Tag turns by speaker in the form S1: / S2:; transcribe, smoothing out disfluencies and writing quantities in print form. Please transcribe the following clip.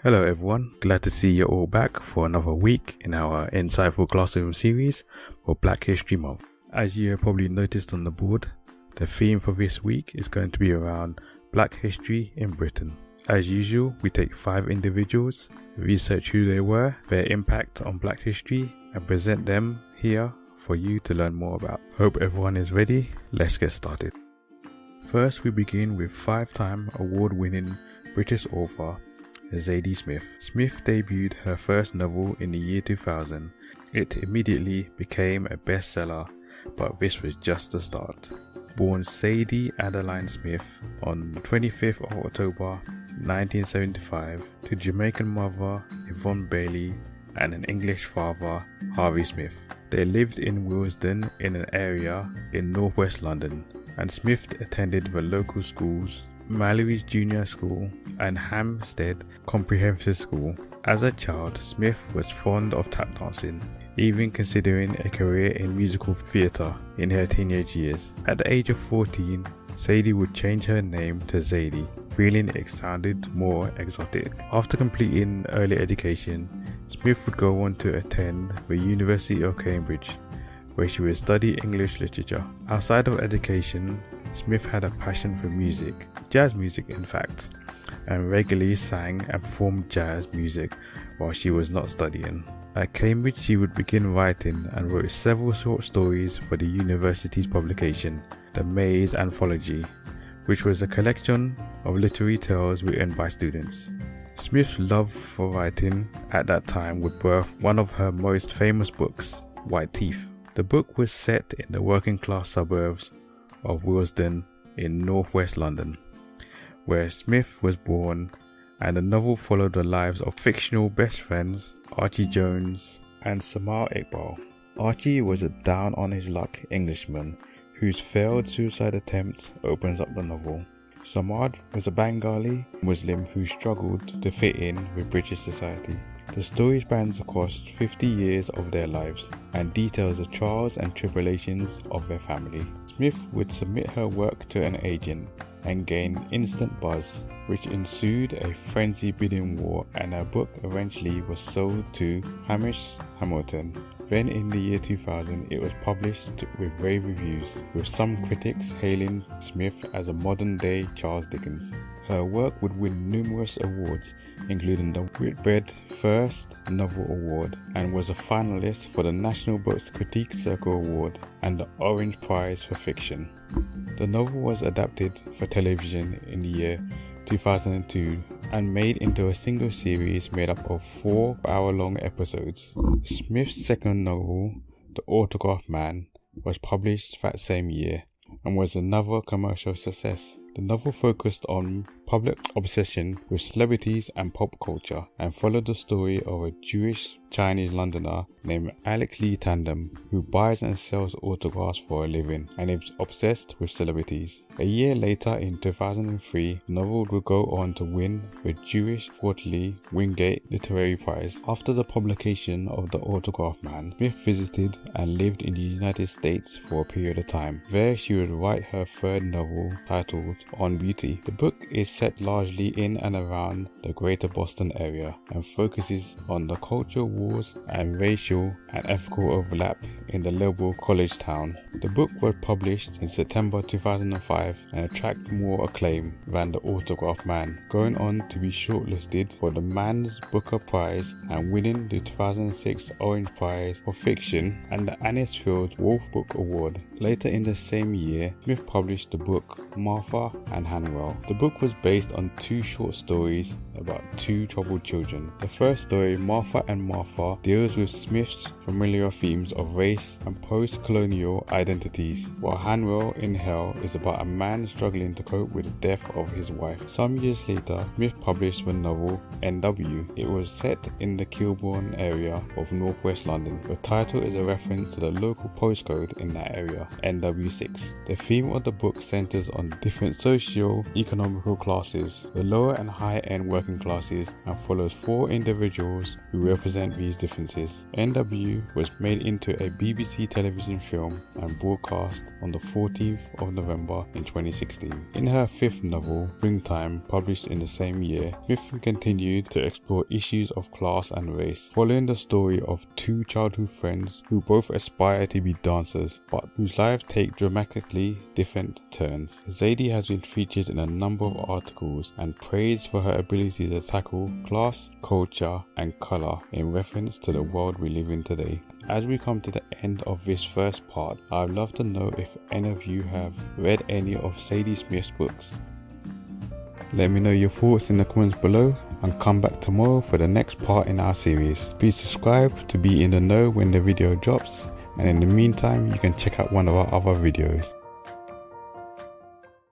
S1: Hello everyone, glad to see you all back for another week in our Insightful Classroom series for Black History Month. As you have probably noticed on the board, the theme for this week is going to be around Black history in Britain. As usual, we take 5 individuals, research who they were, their impact on Black history, and present them here for you to learn more about. Hope everyone is ready, let's get started. First, we begin with 5-time award-winning British author Zadie Smith. Smith debuted her first novel in the year 2000. It immediately became a bestseller, but this was just the start. Born Zadie Adeline Smith on 25th of October 1975 to Jamaican mother Yvonne Bailey and an English father, Harvey Smith. They lived in Willesden in an area in northwest London, and Smith attended the local schools Mallory's Junior School and Hampstead Comprehensive School. As a child, Smith was fond of tap dancing, even considering a career in musical theatre in her teenage years. At the age of 14, Zadie would change her name to Zadie, feeling it sounded more exotic. After completing early education, Smith would go on to attend the University of Cambridge, where she would study English literature. Outside of education, Smith had a passion for music, jazz music in fact, and regularly sang and performed jazz music while she was not studying. At Cambridge, she would begin writing and wrote several short stories for the university's publication, The Maze Anthology, which was a collection of literary tales written by students. Smith's love for writing at that time would birth one of her most famous books, White Teeth. The book was set in the working class suburbs of Willesden in northwest London, where Smith was born, and the novel followed the lives of fictional best friends Archie Jones and Samar Iqbal. Archie was a down-on-his-luck Englishman whose failed suicide attempt opens up the novel. Samar was a Bengali Muslim who struggled to fit in with British society. The story spans across 50 years of their lives and details the trials and tribulations of their family. Smith would submit her work to an agent and gain instant buzz, which ensued a frenzied bidding war, and her book eventually was sold to Hamish Hamilton. Then in the year 2000, it was published with rave reviews, with some critics hailing Smith as a modern-day Charles Dickens. Her work would win numerous awards, including the Whitbread First Novel Award, and was a finalist for the National Books Critique Circle Award and the Orange Prize for Fiction. The novel was adapted for television in the year 2002 and made into a single series made up of 4-hour-long episodes. Smith's second novel, The Autograph Man, was published that same year and was another commercial success. The novel focused on public obsession with celebrities and pop culture and followed the story of a Jewish Chinese Londoner named Alex Lee Tandem who buys and sells autographs for a living and is obsessed with celebrities. A year later, in 2003, the novel would go on to win the Jewish quarterly Wingate Literary Prize. After the publication of The Autograph Man, Smith visited and lived in the United States for a period of time. There she would write her third novel titled On Beauty. The book is set largely in and around the greater Boston area and focuses on the cultural wars and racial and ethical overlap in the liberal college town. The book was published in September 2005 and attracted more acclaim than The Autograph Man, going on to be shortlisted for the Man's Booker Prize and winning the 2006 Orange Prize for Fiction and the Anisfield Wolf Book Award. Later in the same year, Smith published the book Martha and Hanwell. The book was based on 2 short stories about 2 troubled children. The first story, Martha and Martha, deals with Smith's familiar themes of race and post-colonial identities, while Hanwell in Hell is about a man struggling to cope with the death of his wife. Some years later, Smith published the novel NW. It was set in the Kilburn area of northwest London. The title is a reference to the local postcode in that area, NW6. The theme of the book centers on different socio-economical classes classes, the lower and higher end working classes, and follows 4 individuals who represent these differences. NW was made into a BBC television film and broadcast on the 14th of November in 2016. In her 5th novel, Springtime, published in the same year, Smith continued to explore issues of class and race, following the story of 2 childhood friends who both aspire to be dancers, but whose lives take dramatically different turns. Zadie has been featured in a number of articles and praised for her ability to tackle class, culture, and colour in reference to the world we live in today. As we come to the end of this first part, I'd love to know if any of you have read any of Zadie Smith's books. Let me know your thoughts in the comments below, and come back tomorrow for the next part in our series. Please subscribe to be in the know when the video drops, and in the meantime you can check out one of our other videos.